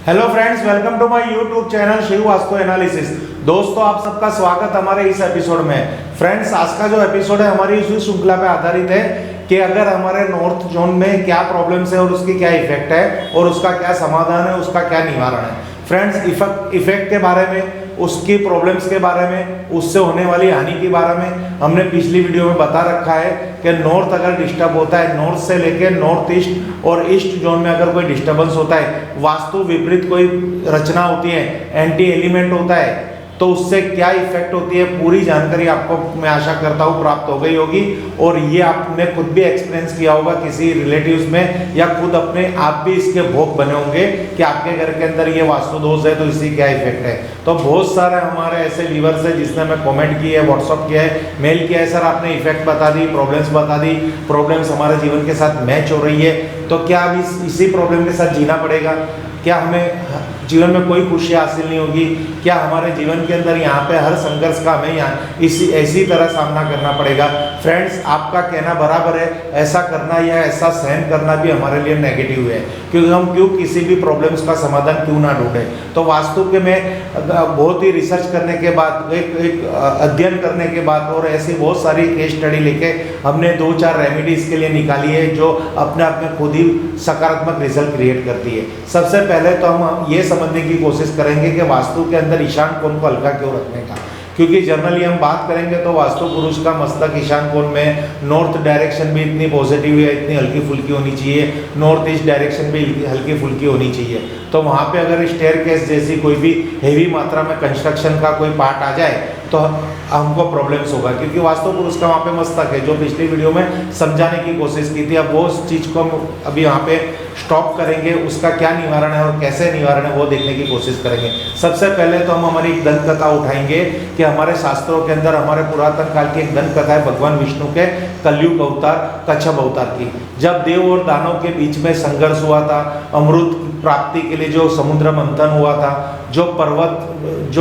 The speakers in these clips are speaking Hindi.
Hello friends, welcome to my YouTube channel Shiv Vastu analysis. दोस्तों, आप सबका स्वागत हमारे इस एपिसोड में। फ्रेंड्स, आज का जो एपिसोड है हमारी उसी श्रृंखला पे आधारित है कि अगर हमारे नॉर्थ जोन में क्या प्रॉब्लम्स है और उसकी क्या इफेक्ट है और उसका क्या समाधान है, उसका क्या निवारण है। फ्रेंड्स, इफेक्ट के बारे में, उसकी प्रॉब्लम्स के बारे में, उससे होने वाली हानि के बारे में हमने पिछली वीडियो में बता रखा है कि नॉर्थ अगर डिस्टर्ब होता है, नॉर्थ से लेके नॉर्थ ईस्ट और ईस्ट जोन में अगर कोई डिस्टर्बेंस होता है, वास्तु विपरीत कोई रचना होती है, एंटी एलिमेंट होता है, तो उससे क्या इफेक्ट होती है, पूरी जानकारी आपको मैं आशा करता हूँ प्राप्त हो गई होगी। और ये आपने खुद भी एक्सपीरियंस किया होगा किसी रिलेटिव्स में, या खुद अपने आप भी इसके भोग बने होंगे कि आपके घर के अंदर ये वास्तु दोष है तो इससे क्या इफेक्ट है। तो बहुत सारे हमारे ऐसे व्यूअर्स है जिसने हमें कमेंट किया है, व्हाट्सअप किया है, मेल किया है, सर आपने इफेक्ट बता दी, प्रॉब्लम्स बता दी, प्रॉब्लम्स हमारे जीवन के साथ मैच हो रही है, तो क्या अब इसी प्रॉब्लम के साथ जीना पड़ेगा? क्या हमें जीवन में कोई खुशी हासिल नहीं होगी? क्या हमारे जीवन के अंदर यहाँ पे हर संघर्ष का हमें यहाँ ऐसी तरह सामना करना पड़ेगा? फ्रेंड्स, आपका कहना बराबर है, ऐसा करना या ऐसा सहन करना भी हमारे लिए नेगेटिव है, क्योंकि हम क्यों किसी भी प्रॉब्लम्स का समाधान क्यों ना ढूंढें। तो वास्तु के में बहुत ही रिसर्च करने के बाद, एक अध्ययन करने के बाद और ऐसी बहुत सारी केस स्टडी लेके हमने 2-4 रेमेडी इसके लिए निकाली है जो अपने आप में खुद ही सकारात्मक रिजल्ट क्रिएट करती है। सबसे पहले तो हम ये समझने की कोशिश करेंगे कि वास्तु के अंदर ईशान कोण को हल्का क्यों रखने का, क्योंकि जनरली हम बात करेंगे तो वास्तु पुरुष का मस्तक ईशान कोण में, नॉर्थ डायरेक्शन भी इतनी पॉजिटिव है, इतनी हल्की फुल्की होनी चाहिए, नॉर्थ ईस्ट डायरेक्शन भी हल्की फुल्की होनी चाहिए। तो वहाँ पे अगर स्टेयरकेस जैसी कोई भी हेवी मात्रा में कंस्ट्रक्शन का कोई पार्ट आ जाए तो हमको प्रॉब्लम्स होगा, क्योंकि वास्तु पुरुष का वहाँ पे मस्तक है, जो पिछली वीडियो में समझाने की कोशिश की थी। अब वो उस चीज़ को हम अभी यहाँ पे स्टॉप करेंगे, उसका क्या निवारण है और कैसे निवारण है वो देखने की कोशिश करेंगे। सबसे पहले तो हम हमारी एक दंत कथा उठाएंगे कि हमारे शास्त्रों के अंदर, हमारे पुरातन काल की एक दंत कथा है भगवान विष्णु के कलयुग अवतार, कच्छप अवतार की। जब देव और दानव के बीच में संघर्ष हुआ था, अमृत प्राप्ति के लिए जो समुद्र मंथन हुआ था, जो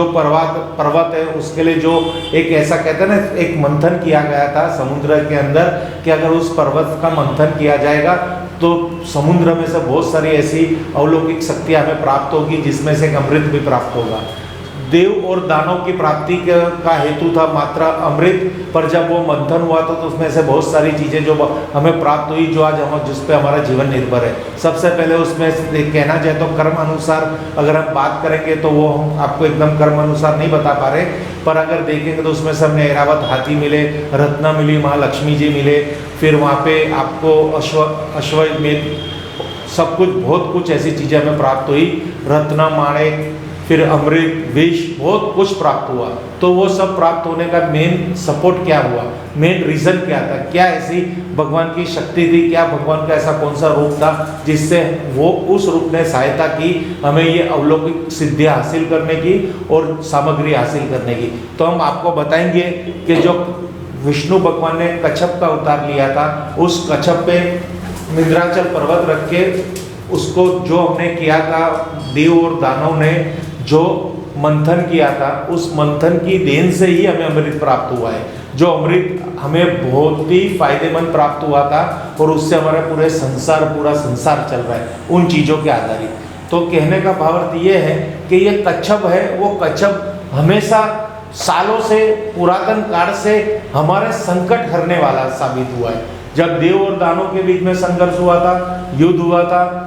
पर्वत है उसके लिए जो एक ऐसा कहते हैं ना, एक मंथन किया गया था समुद्र के अंदर कि अगर उस पर्वत का मंथन किया जाएगा तो समुद्र में से बहुत सारी ऐसी अलौकिक शक्तियां हमें प्राप्त होगी, जिसमें से एक अमृत भी प्राप्त होगा। देव और दानव की प्राप्ति का हेतु था मात्र अमृत, पर जब वो मंथन हुआ तो उसमें से बहुत सारी चीज़ें जो हमें प्राप्त हुई, जो आज हम जिस पे हमारा जीवन निर्भर है। सबसे पहले उसमें कहना जाए तो कर्म अनुसार अगर हम बात करेंगे तो वो हम आपको एकदम कर्म अनुसार नहीं बता पा रहे, पर अगर देखेंगे तो उसमें से हमने ऐरावत हाथी मिले, रत्ना मिली, महालक्ष्मी जी मिले, फिर वहाँ पे आपको अश्वमेध, सब कुछ, बहुत कुछ ऐसी चीज़ें हमें प्राप्त हुई, रत्ना माणिक, फिर अमृत, विष, बहुत कुछ प्राप्त हुआ। तो वो सब प्राप्त होने का मेन सपोर्ट क्या हुआ, मेन रीजन क्या था, क्या ऐसी भगवान की शक्ति थी, क्या भगवान का ऐसा कौन सा रूप था जिससे वो उस रूप ने सहायता की हमें ये अलौकिक सिद्धियां हासिल करने की और सामग्री हासिल करने की। तो हम आपको बताएंगे कि जो विष्णु भगवान ने कच्छप का अवतार लिया था, उस कच्छप पे विंध्याचल पर्वत रख के उसको जो हमने किया था, देव और दानव ने जो मंथन किया था, उस मंथन की देन से ही हमें अमृत प्राप्त हुआ है। जो अमृत हमें बहुत ही फायदेमंद प्राप्त हुआ था और उससे हमारा पूरा संसार चल रहा है उन चीज़ों के आधारित। तो कहने का भावार्थ ये है कि ये कच्छप है, वो कच्छप हमेशा सालों से, पुरातन काल से हमारे संकट हरने वाला साबित हुआ है। जब देव और दानव के बीच में संघर्ष हुआ था, युद्ध हुआ था,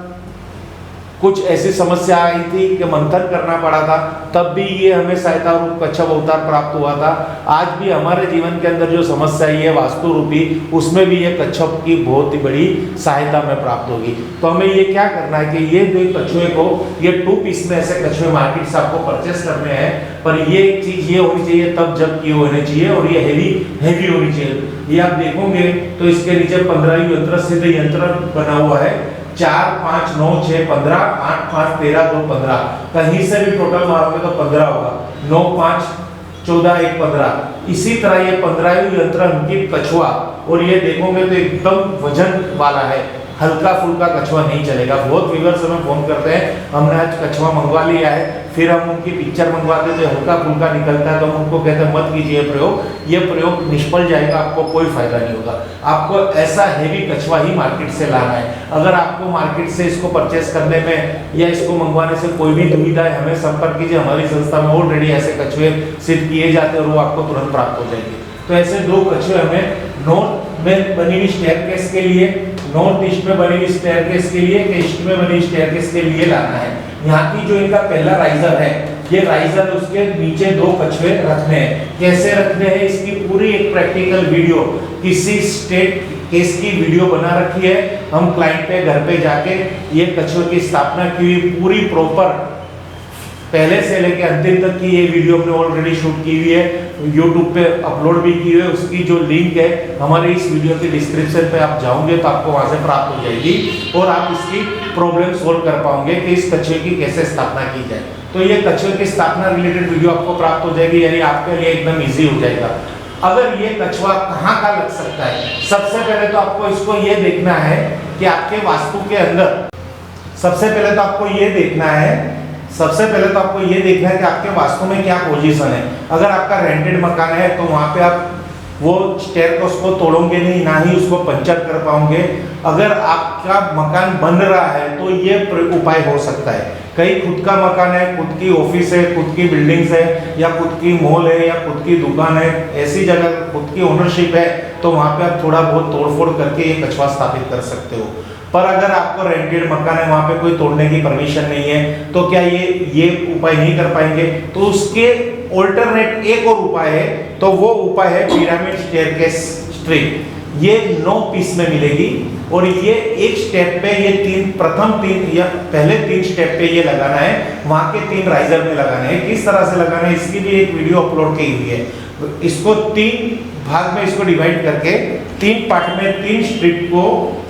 कुछ ऐसी समस्या आई थी कि मंथन करना पड़ा था, तब भी ये हमें सहायता रूप कच्छप अवतार प्राप्त हुआ था। आज भी हमारे जीवन के अंदर जो समस्या है वास्तु रूपी, उसमें भी ये कच्छप की बहुत ही बड़ी सहायता हमें प्राप्त होगी। तो हमें ये क्या करना है कि ये जो कछुए को, ये 2 पीस में ऐसे कछुए मार्केट से आपको परचेस करने हैं, पर ये एक चीज ये होनी चाहिए तब जब ये होने चाहिए, और ये हैवी होनी चाहिए। ये आप देखोगे तो इसके नीचे 15 यंत्र, सिद्ध यंत्र बना हुआ है, 4, 5, 9, 6, 15, 8, 5, 13, 2, 15, कहीं से भी टोटल मारोगे तो 15 होगा, 9, 5, 14, 1, 15। इसी तरह ये 15 यंत्र उनकी कछुआ, और ये देखोगे तो एकदम वजन वाला है, हल्का फुल्का कछुआ नहीं चलेगा। बहुत व्यूअर्स हमें फोन करते हैं, हमने आज कछुआ मंगवा लिया है, फिर हम उनकी पिक्चर मंगवाते हैं तो हल्का फुल्का निकलता है, तो हम उनको कहते हैं मत कीजिए प्रयोग, ये प्रयोग निष्फल जाएगा, आपको कोई फायदा नहीं होगा। आपको ऐसा हेवी कछुआ ही मार्केट से लाना है। अगर आपको मार्केट से इसको परचेस करने में या इसको मंगवाने से कोई भी दुविधा है, हमें संपर्क कीजिए। हमारी संस्था में ऑलरेडी ऐसे कछुए सिद्ध किए जाते हैं और वो आपको तुरंत प्राप्त हो जाएंगे। तो ऐसे 2 कछुए हमें नॉर्थ में बनी हुई स्टेयरकेस के लिए, नॉर्थ ईस्ट में बनी हुई स्टेयरकेस के लिए, ईस्ट में बनी स्टेयरकेस के लिए लाना है। यहाँ की जो इनका पहला राइजर है, ये राइजर उसके नीचे 2 कछुए रखने हैं। कैसे रखने हैं, इसकी पूरी एक प्रैक्टिकल वीडियो किसी स्टेट केस की वीडियो बना रखी है। हम क्लाइंट पे घर पे जाके ये कछुए की स्थापना की हुई पूरी प्रॉपर पहले से लेकर अंतिम तक की ये वीडियो हमने ऑलरेडी शूट की हुई है, YouTube पे अपलोड भी की हुई है। उसकी जो लिंक है हमारे इस वीडियो के डिस्क्रिप्शन पे आप जाओगे तो आपको वहां से प्राप्त हो जाएगी और आप इसकी प्रॉब्लम सोल्व कर पाओगे कि इस कछुए की कैसे स्थापना की जाए। तो ये कछुए की स्थापना रिलेटेड वीडियो आपको प्राप्त हो जाएगी, यानी आपके लिए एकदम ईजी हो जाएगा। अगर ये कछुआ कहाँ का लग सकता है, सबसे पहले तो आपको इसको ये देखना है कि आपके वास्तु के अंदर, सबसे पहले तो आपको ये देखना है कि आपके वास्तु में क्या पोजीशन है। अगर आपका रेंटेड मकान है तो वहां पे आप वो स्टेयरकेस को तोड़ोगे नहीं, ना ही उसको पंचर कर पाओगे। अगर आपका मकान बन रहा है तो ये उपाय हो सकता है। कहीं खुद का मकान है, खुद की ऑफिस है, खुद की बिल्डिंग्स है, या खुद की मॉल है, या खुद की दुकान है, ऐसी जगह खुद की ओनरशिप है, तो वहां पे आप थोड़ा बहुत तोड़फोड़ करके ये कछुआ स्थापित कर सकते हो। पर अगर आपको रेंटेड मकान है, वहां पे कोई तोड़ने की परमिशन नहीं है, तो क्या ये उपाय नहीं कर पाएंगे? तो उसके ऑल्टरनेट एक और उपाय है, तो वो उपाय है पिरामिड स्टेयरकेस स्ट्रिप। ये 9 पीस में मिलेगी और ये एक स्टेप पे ये प्रथम 3 या पहले 3 स्टेप पे ये लगाना है, वहां के 3 राइजर में लगाना है। किस तरह से लगाना है इसकी भी एक वीडियो अपलोड की हुई है। इसको 3 भाग में इसको डिवाइड करके 3 पार्ट में 3 स्ट्रिप को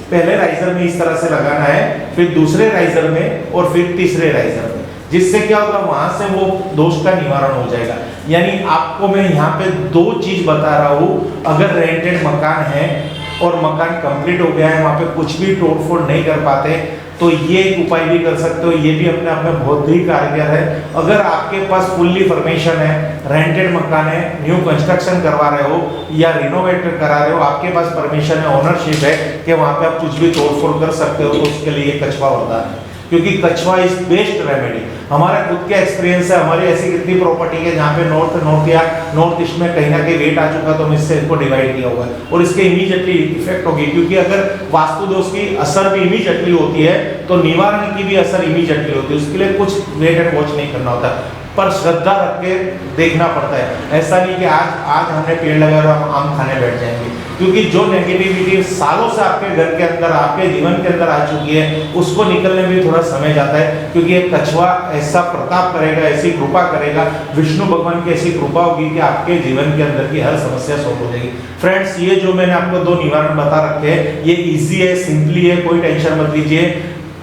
पहले राइजर में इस तरह से लगाना है, फिर दूसरे राइजर में और फिर तीसरे राइजर में। जिससे क्या होगा, वहां से वो दोष का निवारण हो जाएगा। यानी आपको मैं यहाँ पे 2 चीज बता रहा हूँ। अगर रेंटेड मकान है और मकान कंप्लीट हो गया है, वहां पे कुछ भी तोड़फोड़ नहीं कर पाते, तो ये एक उपाय भी कर सकते हो। ये भी अपने आप में बहुत ही कारगर है। अगर आपके पास फुल्ली फॉर्मेशन है, रेंटेड मकान है, न्यू कंस्ट्रक्शन करवा रहे हो या रिनोवेट करा रहे हो, आपके पास परमिशन है, ओनरशिप है कि वहां पे आप कुछ भी तोड़फोड़ कर सकते हो, तो उसके लिए कछुआ होता है। क्योंकि कछुआ इज बेस्ट रेमेडी। हमारा खुद का एक्सपीरियंस है, हमारी ऐसी कितनी प्रॉपर्टी है जहाँ पे नॉर्थ या नॉर्थ ईस्ट में कहीं ना कहीं वेट आ चुका, तो हम इससे इसको डिवाइड किया हुआ है और इसके इमीडिएटली इफेक्ट होगी। क्योंकि अगर वास्तु दोष की असर भी इमीडिएटली होती है तो निवारण की भी असर इमीडिएटली होती है। उसके लिए कुछ वेट एंड वॉच नहीं करना होता, पर श्रद्धा रख के देखना पड़ता है। ऐसा नहीं कि आज हमने पेड़ लगाया और हम आम खाने बैठ जाएंगे, क्योंकि जो नेगेटिविटी सालों से आपके घर के अंदर, आपके जीवन के अंदर आ चुकी है, उसको निकलने में थोड़ा समय जाता है। क्योंकि एक कछुआ ऐसा प्रताप करेगा, ऐसी कृपा करेगा, विष्णु भगवान की ऐसी कृपा होगी कि आपके जीवन के अंदर की हर समस्या सॉल्व हो जाएगी। फ्रेंड्स, ये जो मैंने आपको 2 निवारण बता रखे हैं, ये इजी है, सिंपली है, कोई टेंशन मत लीजिए।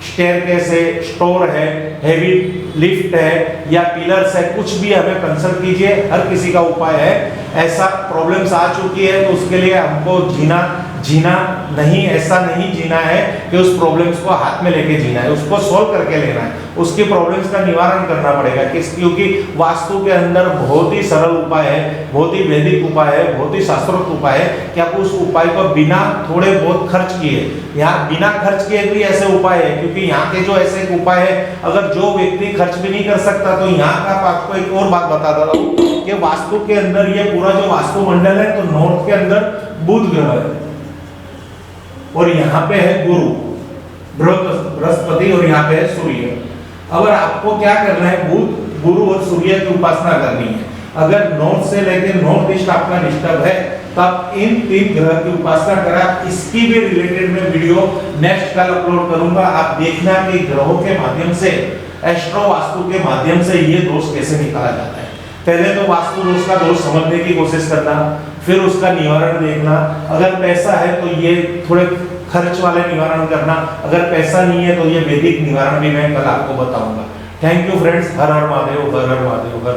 स्टेयरकेस है, स्टोर है, हेवी लिफ्ट है या पिलर्स है, कुछ भी हमें कंसल्ट कीजिए, हर किसी का उपाय है। ऐसा प्रॉब्लम्स आ चुकी है तो उसके लिए हमको जीना नहीं, ऐसा नहीं जीना है कि उस प्रॉब्लम्स को हाथ में लेके जीना है, उसको सॉल्व करके लेना है, उसकी प्रॉब्लम्स का निवारण करना पड़ेगा। क्योंकि वास्तु के अंदर बहुत ही सरल उपाय है, बहुत ही वैदिक उपाय है, बहुत ही शास्त्रोक्त उपाय है कि आप उस उपाय को बिना थोड़े बहुत खर्च किए, यहाँ बिना खर्च किए भी ऐसे उपाय है। क्योंकि यहाँ के जो ऐसे उपाय है, अगर जो व्यक्ति खर्च भी नहीं कर सकता, तो यहाँ का आपको एक और बात बता दे रहा हूँ कि वास्तु के अंदर ये पूरा जो वास्तु मंडल है, तो नॉर्थ के अंदर बुध ग्रह है और यहाँ पे है गुरु बृहस्पति और यहाँ पे है सूर्य। अगर आपको क्या करना है, बुध, गुरु और सूर्य की उपासना करनी है। अगर नॉर्थ से लेकर नॉर्थ ईस्ट आपका डिस्टर्ब है, तो आप इन 3 ग्रह की उपासना करा। इसकी भी रिलेटेड में वीडियो नेक्स्ट कल अपलोड करूंगा। आप देखना कि ग्रहों के माध्यम से, एस्ट्रो वास्तु के माध्यम से ये दोष कैसे निकाला जाता है। पहले तो वास्तु दोष का दोष समझने की कोशिश करना, फिर उसका निवारण देखना। अगर पैसा है तो ये थोड़े खर्च वाले निवारण करना, अगर पैसा नहीं है तो ये वैदिक निवारण भी मैं कल आपको बताऊंगा। Thank you friends. Her her Mahadev, her her Mahadev, her